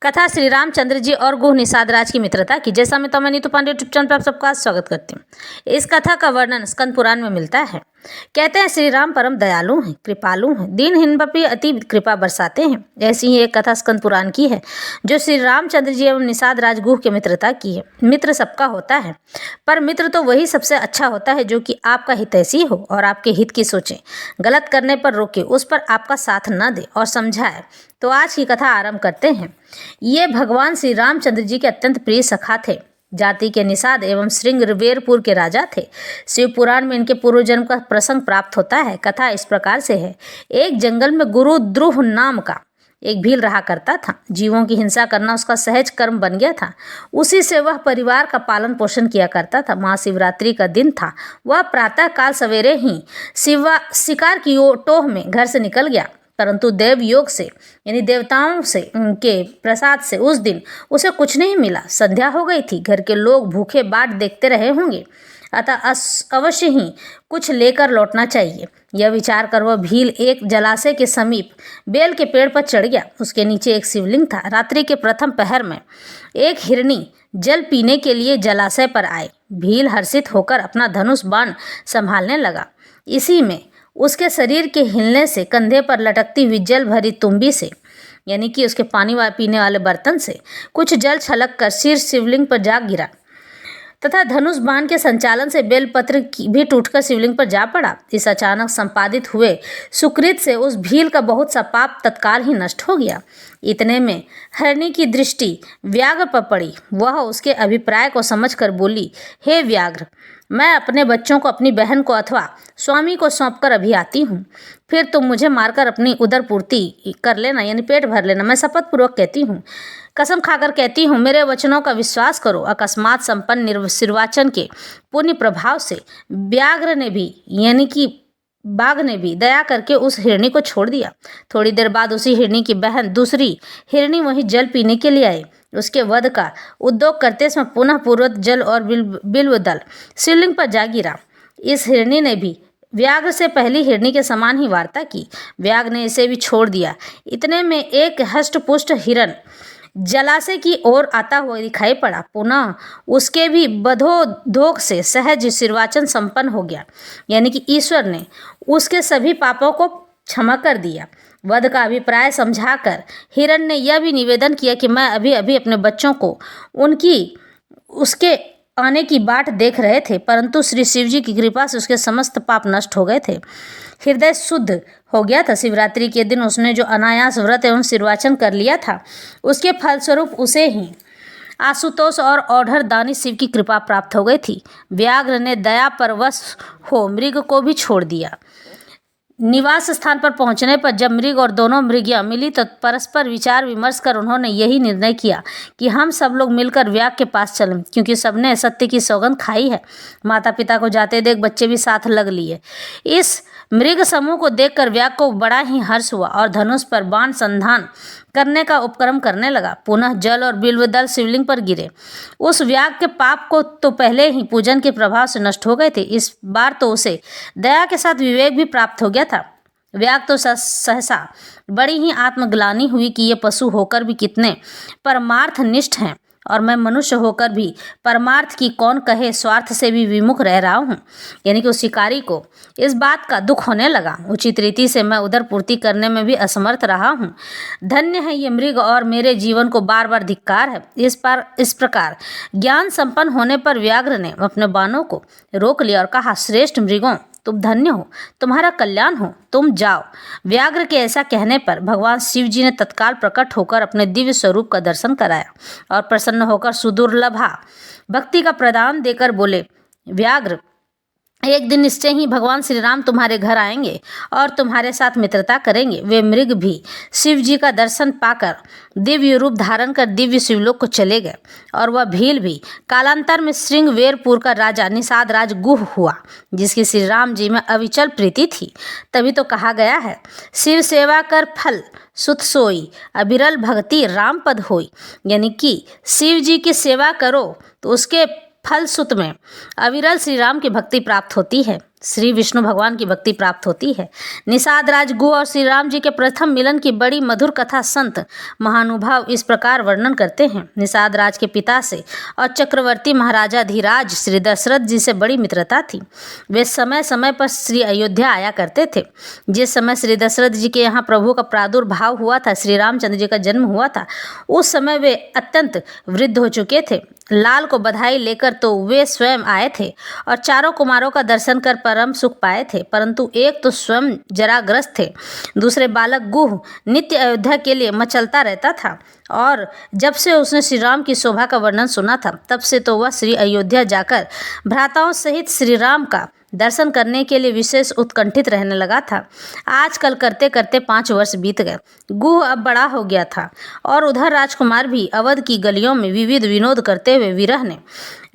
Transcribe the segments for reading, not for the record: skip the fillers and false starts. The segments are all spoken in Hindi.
कथा श्री रामचंद्र जी और गुह निषाद राज की मित्रता की। जैसा मैं तमन्नी तो पांडे यूट्यूब चैनल पर आप सबका स्वागत करती हूँ। इस कथा का वर्णन स्कंद पुराण में मिलता है। कहते हैं श्री राम परम दयालु हैं, कृपालु हैं, दीनहीन पर भी अति कृपा बरसाते हैं। ऐसी ही एक कथा स्कंद पुराण की है जो श्री रामचंद्र जी एवं निषाद राज गुह के मित्रता की है। मित्र सबका होता है, पर मित्र तो वही सबसे अच्छा होता है जो कि आपका हितैषी हो और आपके हित की सोचे, गलत करने पर रोके, उस पर आपका साथ न दे और समझाए। तो आज की कथा आरंभ करते हैं। ये भगवान श्री रामचंद्र जी के अत्यंत प्रिय सखा थे। जाति के निषाद एवं श्रृंगवेरपुर के राजा थे। शिव पुराण में इनके पूर्व जन्म का प्रसंग प्राप्त होता है। कथा इस प्रकार से है। एक जंगल में गुरु द्रुह नाम का एक भील रहा करता था। जीवों की हिंसा करना उसका सहज कर्म बन गया था। उसी से वह परिवार का पालन पोषण किया करता था। महाशिवरात्रि का दिन था। वह प्रातः काल सवेरे ही शिकार की टोह में घर से निकल गया, परंतु देव योग से यानी देवताओं से उनके प्रसाद से उस दिन उसे कुछ नहीं मिला। संध्या हो गई थी। घर के लोग भूखे बाट देखते रहे होंगे, अतः अवश्य ही कुछ लेकर लौटना चाहिए। यह विचार कर वह भील एक जलाशय के समीप बेल के पेड़ पर चढ़ गया। उसके नीचे एक शिवलिंग था। रात्रि के प्रथम पहर में एक हिरनी जल पीने के लिए जलाशय पर आए। भील हर्षित होकर अपना धनुष बाण संभालने लगा। इसी में उसके शरीर के हिलने से कंधे पर लटकती हुई जल भरी तुम्बी से यानी कि उसके पानी पीने वाले बर्तन से कुछ जल छलक कर शीर्ष शिवलिंग पर जा गिरा तथा धनुष बाण के संचालन से बेलपत्र भी टूटकर शिवलिंग पर जा पड़ा। इस अचानक संपादित हुए सुकृत से उस भील का बहुत सा पाप तत्काल ही नष्ट हो गया। इतने में हरणी की दृष्टि व्याघ्र पर पड़ी। वह उसके अभिप्राय को समझकर बोली, हे व्याघ्र, मैं अपने बच्चों को अपनी बहन को अथवा स्वामी को सौंपकर अभी आती हूँ। फिर तुम मुझे मारकर अपनी उदर पूर्ति कर लेना, यानी पेट भर लेना। मैं शपथ पूर्वक कहती हूँ, कसम खाकर कहती हूँ, मेरे वचनों का विश्वास करो। अकस्मात संपन्न निर्वाचन के पुण्य प्रभाव से व्याघ्र ने भी यानी कि बाघ ने भी दया करके उस हिरणी को छोड़ दिया। थोड़ी देर बाद उसी हिरणी की बहन दूसरी हिरणी वहीं जल पीने के लिए आई। उसके वध का उद्योग करते समय पुनः पूर्वत जल और बिल्व दल शिवलिंग पर जा गिरा। इस हिरणी ने भी व्याघ्र से पहली हिरणी के समान ही वार्ता की। व्याघ्र ने इसे भी छोड़ दिया। इतने में एक हष्टपुष्ट हिरण जलाशय की ओर आता हुआ दिखाई पड़ा। पुनः उसके भी बधोधोक से सहज निर्वाचन संपन्न हो गया, यानी कि ईश्वर ने उसके सभी पापों को क्षमा कर दिया। वध का अभिप्राय समझाकर हिरण ने यह भी निवेदन किया कि मैं अभी अभी अपने बच्चों को उसके आने की बाट देख रहे थे, परंतु श्री शिव जी की कृपा से उसके समस्त पाप नष्ट हो गए थे। हृदय शुद्ध हो गया था। शिवरात्रि के दिन उसने जो अनायास व्रत एवं निर्वाचन कर लिया था, उसके फलस्वरूप उसे ही आशुतोष और औढ़र दानी शिव की कृपा प्राप्त हो गई थी। व्याघ्र ने दया परवश हो मृग को भी छोड़ दिया। निवास स्थान पर पहुंचने पर जब मृग और दोनों मृगियां मिली तो परस्पर विचार विमर्श कर उन्होंने यही निर्णय किया कि हम सब लोग मिलकर व्याघ्र के पास चलें, क्योंकि सबने सत्य की सौगंध खाई है। माता पिता को जाते देख बच्चे भी साथ लग लिए। इस मृग समूह को देखकर व्याघ्र को बड़ा ही हर्ष हुआ और धनुष पर बाण संधान करने का उपक्रम करने लगा। पुनः जल और बिल्व दल शिवलिंग पर गिरे। उस व्याघ्र के पाप को तो पहले ही पूजन के प्रभाव से नष्ट हो गए थे। इस बार तो उसे दया के साथ विवेक भी प्राप्त हो गया था। व्याघ्र तो सहसा बड़ी ही आत्मग्लानि हुई कि ये पशु होकर भी कितने परमार्थनिष्ठ हैं, और मैं मनुष्य होकर भी परमार्थ की कौन कहे स्वार्थ से भी विमुख रह रहा हूँ। यानी कि उस शिकारी को इस बात का दुख होने लगा। उचित रीति से मैं उधर पूर्ति करने में भी असमर्थ रहा हूँ। धन्य है ये मृग और मेरे जीवन को बार बार धिक्कार है। इस प्रकार ज्ञान संपन्न होने पर व्याघ्र ने अपने बाणों को रोक लिया और कहा, श्रेष्ठ मृगों, तुम धन्य हो, तुम्हारा कल्याण हो, तुम जाओ। व्याघ्र के ऐसा कहने पर भगवान शिव जी ने तत्काल प्रकट होकर अपने दिव्य स्वरूप का दर्शन कराया और प्रसन्न होकर सुदुर्लभा भक्ति का प्रदान देकर बोले, व्याघ्र, एक दिन निश्चय ही भगवान श्री राम तुम्हारे घर आएंगे और तुम्हारे साथ मित्रता करेंगे। वे मृग भी शिव जी का दर्शन पाकर दिव्य रूप धारण कर दिव्य शिवलोक को चले गए, और वह भील भी कालांतर में श्रृंगवेरपुर का राजा निषाद राज गुह हुआ, जिसकी श्री राम जी में अविचल प्रीति थी। तभी तो कहा गया है, शिव सेवा कर फल सुत सोई, अविरल भक्ति राम पद होई। यानी कि शिव जी की सेवा करो तो उसके फलश्रुत में अविरल श्री राम की भक्ति प्राप्त होती है। श्री विष्णु भगवान की भक्ति प्राप्त होती है। निषाद राज गुह और श्री राम जी के प्रथम मिलन की बड़ी मधुर कथा संत महानुभाव इस प्रकार वर्णन करते हैं। निषाद राज के पिता से और चक्रवर्ती महाराजा धीराज श्री दशरथ जी से बड़ी मित्रता थी। वे समय समय पर श्री अयोध्या आया करते थे। जिस समय श्री दशरथ जी के यहाँ प्रभु का प्रादुर्भाव हुआ था, श्री रामचंद्र जी का जन्म हुआ था, उस समय वे अत्यंत वृद्ध हो चुके थे। लाल को बधाई लेकर तो वे स्वयं आए थे और चारों कुमारों का दर्शन कर परम सुख पाए थे, परंतु एक तो स्वयं जराग्रस्त थे, दूसरे बालक गुह नित्य अयोध्या के लिए मचलता रहता था। और जब से उसने श्री राम की शोभा का वर्णन सुना था, तब से तो वह श्री अयोध्या जाकर भ्राताओं सहित श्री राम का दर्शन करने के लिए विशेष उत्कंठित रहने लगा था। आजकल करते करते 5 वर्ष बीत गए। गुह अब बड़ा हो गया था और उधर राजकुमार भी अवध की गलियों में विविध विनोद करते हुए विरहने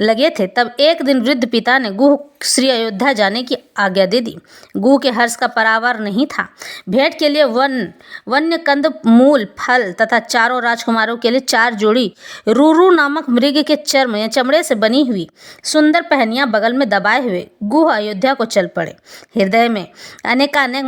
लगे थे। तब एक दिन वृद्ध पिता ने गुह श्री अयोध्या जाने की आज्ञा दे दी। गुह के हर्ष का परावार नहीं था। भेंट के लिए वन्य कंद मूल फल तथा चारों राजकुमारों के लिए 4 जोड़ी रूरू नामक मृग के चर्म या चमड़े से बनी हुई सुंदर पहनियां बगल में दबाए हुए गुह अयोध्या को चल पड़े। हृदय में अनेकानेक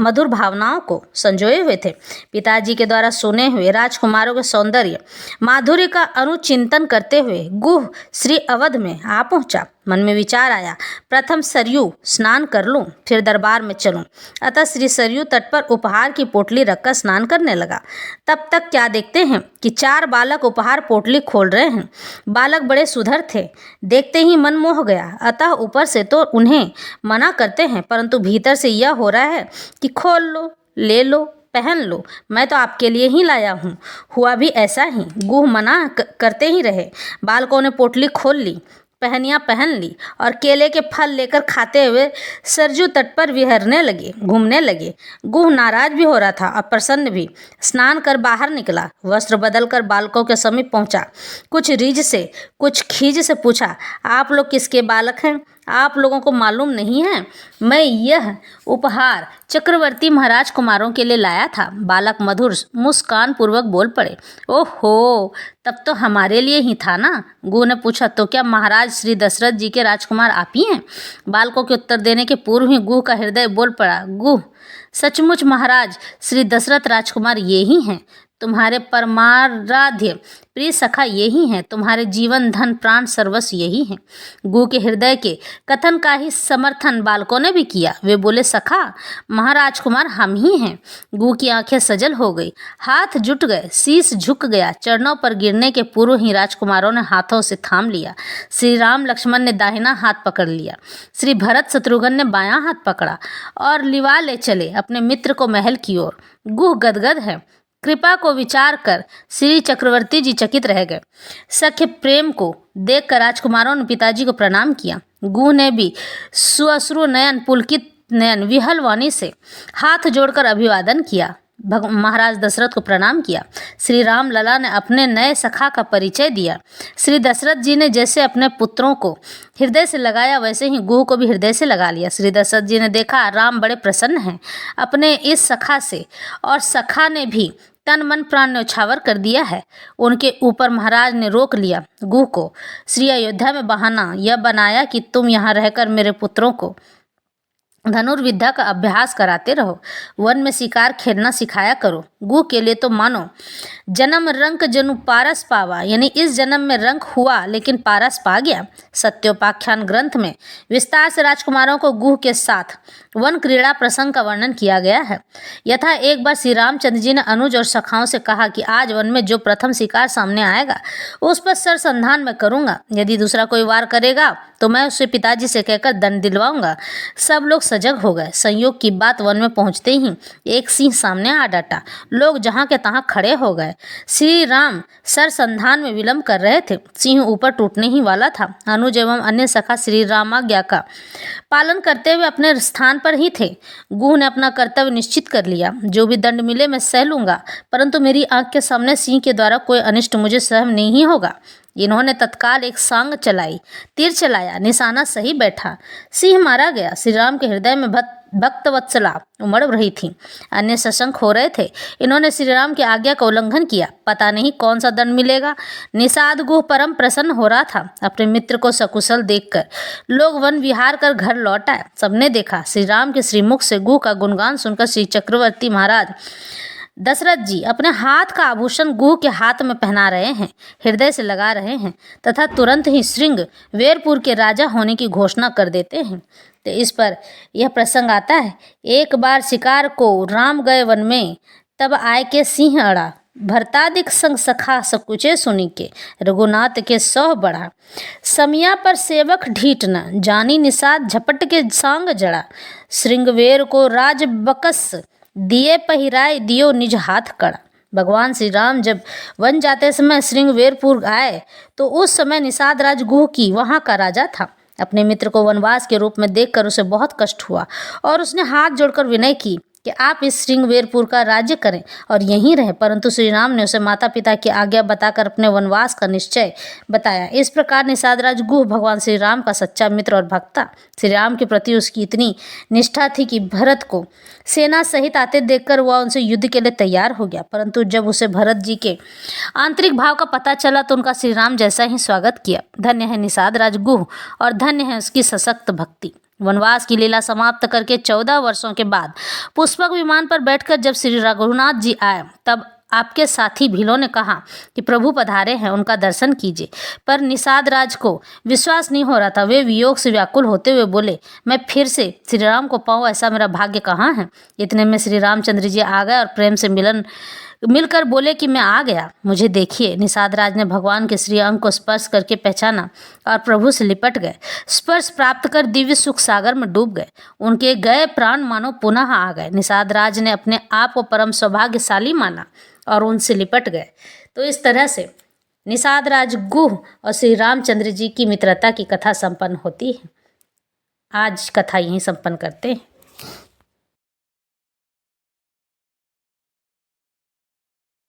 मधुर भावनाओं को संजोए हुए थे। पिताजी के द्वारा सुने हुए राजकुमारों के सौंदर्य माधुर्य का अनुचिंतन करते हुए गुह श्री अवध में आ पहुंचा। मन में विचार आया, प्रथम सरयू स्नान कर लूं, फिर दरबार में चलूं। अतः श्री सरयू तट पर उपहार की पोटली रखकर स्नान करने लगा। तब तक क्या देखते हैं कि 4 बालक उपहार पोटली खोल रहे हैं। बालक बड़े सुधर थे, देखते ही मन मोह गया। अतः ऊपर से तो उन्हें मना करते हैं, परंतु भीतर से यह हो रहा है कि खोल लो, ले लो, पहन लो, मैं तो आपके लिए ही लाया हूँ। हुआ भी ऐसा ही। गुह मना करते ही रहे। बालकों ने पोटली खोल ली, पहनियां पहन ली और केले के फल लेकर खाते हुए सरजू तट पर विहरने लगे, घूमने लगे। गुह नाराज भी हो रहा था और प्रसन्न भी। स्नान कर बाहर निकला, वस्त्र बदलकर बालकों के समीप पहुंचा। कुछ रीझ से, कुछ खीज से पूछा, आप लोग किसके बालक हैं? आप लोगों को मालूम नहीं है, मैं यह उपहार चक्रवर्ती महाराज कुमारों के लिए लाया था। बालक मधुर मुस्कान पूर्वक बोल पड़े, ओहो, तब तो हमारे लिए ही था ना? गुह ने पूछा, तो क्या महाराज श्री दशरथ जी के राजकुमार आप ही हैं? बालकों के उत्तर देने के पूर्व ही गुह का हृदय बोल पड़ा, गुह, सचमुच महाराज श्री दशरथ राजकुमार ये ही हैं। तुम्हारे परमाराध्य प्रिय सखा यही हैं, तुम्हारे जीवन धन प्राण सर्वस्व यही हैं। गुह के हृदय के कथन का ही समर्थन बालकों ने भी किया। वे बोले, सखा, महाराजकुमार हम ही हैं। गुह की आंखें सजल हो गई, हाथ जुट गए, शीश झुक गया। चरणों पर गिरने के पूर्व ही राजकुमारों ने हाथों से थाम लिया। श्री राम लक्ष्मण ने दाहिना हाथ पकड़ लिया, श्री भरत शत्रुघ्न ने बायां हाथ पकड़ा और लिवा ले चले अपने मित्र को महल की ओर। गुह गदगद है। कृपा को विचार कर श्री चक्रवर्ती जी चकित रह गए। सख्य प्रेम को देखकर राजकुमारों ने पिताजी को प्रणाम किया। गुह ने भी सुअश्रु नयन पुलकित नयन विहल वाणी से हाथ जोड़कर अभिवादन किया। महाराज दशरथ को प्रणाम किया। श्री राम लला ने अपने नए सखा का परिचय दिया। श्री दशरथ जी ने जैसे अपने पुत्रों को हृदय से लगाया, वैसे ही गुह को भी हृदय से लगा लिया। श्री दशरथ जी ने देखा राम बड़े प्रसन्न हैं अपने इस सखा से, और सखा ने भी तन मन प्राण न्यौछावर कर दिया है। उनके ऊपर महाराज ने रोक लिया। गुह को श्री अयोध्या में बहाना यह बनाया कि तुम यहाँ रहकर मेरे पुत्रों को धनुर्विद्या का अभ्यास कराते रहो, वन में शिकार खेलना सिखाया करो। गुह के लिए तो मानो जन्म रंक जनु पारस पावा, यानी इस जन्म में रंक हुआ लेकिन पारस पा गया। सत्योपाख्यान ग्रंथ में विस्तार से राजकुमारों को गुह के साथ वन क्रीड़ा प्रसंग का वर्णन किया गया है। यथा एक बार श्री रामचंद्र जी ने अनुज और सखाओं से कहा कि आज वन में जो प्रथम शिकार सामने आएगा उस पर सरसंधान मैं करूंगा। यदि दूसरा कोई वार करेगा तो मैं उससे पिताजी से कहकर दंड दिलवाऊंगा। सब लोग सजग हो गए। संयोग की बात वन में पहुंचते ही एक सिंह सामने आ डटा। लोग जहां के तहां खड़े हो गए। श्री राम सरसंधान में विलंब कर रहे थे। सिंह ऊपर टूटने ही वाला था। अनुज एवं अन्य सखा श्री रामाज्ञा का पालन करते हुए अपने स्थान पर ही थे। गुह ने अपना कर्तव्य निश्चित कर लिया। जो भी दंड मिले मैं सह लूंगा, परंतु मेरी आंख के सामने सिंह के द्वारा कोई अनिष्ट मुझे सहन नहीं होगा। इन्होंने तत्काल एक सांग चलाई, तीर चलाया, निशाना सही बैठा, सिंह मारा गया। श्री राम के हृदय में भक्त वत्सला उमड़ रही थी। अन्य सशंक हो रहे थे। इन्होंने श्री राम की आज्ञा का उल्लंघन किया, पता नहीं कौन सा दंड मिलेगा। निषाद गुह परम प्रसन्न हो रहा था अपने मित्र को सकुशल देखकर। लोग वन विहार कर घर लौट आए। सबने देखा श्री राम के श्रीमुख से गुह का गुणगान सुनकर श्री चक्रवर्ती महाराज दशरथ जी अपने हाथ का आभूषण गुह के हाथ में पहना रहे हैं, हृदय से लगा रहे हैं तथा तुरंत ही श्रृंग वेरपुर के राजा होने की घोषणा कर देते हैं। तो इस पर यह प्रसंग आता है, एक बार शिकार को राम गए वन में, तब आय के सिंह अड़ा, भरतादिक संग सखा सकुचे सुनी के, रघुनाथ के 100 बढ़ा, समिया पर सेवक ढीठ न, जानी निषाद झपट के सांग जड़ा, श्रृंगवेर को राज बकस, दिए पहिराए दियो निज हाथ कड़ा। भगवान श्री राम जब वन जाते समय श्रृंगवेरपुर आए तो उस समय निषाद राज गुह की वहाँ का राजा था। अपने मित्र को वनवास के रूप में देखकर उसे बहुत कष्ट हुआ और उसने हाथ जोड़कर विनय की कि आप इस श्रृंगवेरपुर का राज्य करें और यहीं रहें, परंतु श्री राम ने उसे माता पिता की आज्ञा बताकर अपने वनवास का निश्चय बताया। इस प्रकार निषाद राज गुह भगवान श्री राम का सच्चा मित्र और भक्त था। श्री राम के प्रति उसकी इतनी निष्ठा थी कि भरत को सेना सहित आते देखकर वह उनसे युद्ध के लिए तैयार हो गया, परंतु जब उसे भरत जी के आंतरिक भाव का पता चला तो उनका श्री राम जैसा ही स्वागत किया। धन्य है निषाद राज गुह और धन्य है उसकी सशक्त भक्ति। वनवास की लीला समाप्त करके 14 वर्षों के बाद पुष्पक विमान पर बैठकर जब श्री रघुनाथ जी आए, तब आपके साथी भीलों ने कहा कि प्रभु पधारे हैं, उनका दर्शन कीजिए। पर निषाद राज को विश्वास नहीं हो रहा था। वे वियोग से व्याकुल होते हुए बोले, मैं फिर से श्री राम को पाऊँ, ऐसा मेरा भाग्य कहाँ है। इतने में श्री रामचंद्र जी आ गए और प्रेम से मिलकर बोले कि मैं आ गया, मुझे देखिए। निषाद राज ने भगवान के श्री अंग को स्पर्श करके पहचाना और प्रभु से लिपट गए। स्पर्श प्राप्त कर दिव्य सुख सागर में डूब गए। उनके गए प्राण मानो पुनः आ गए। निषाद राज ने अपने आप को परम सौभाग्यशाली माना और उनसे लिपट गए। तो इस तरह से निषाद राज गुह और श्री रामचंद्र जी की मित्रता की कथा संपन्न होती है। आज कथा यहीं संपन्न करते हैं।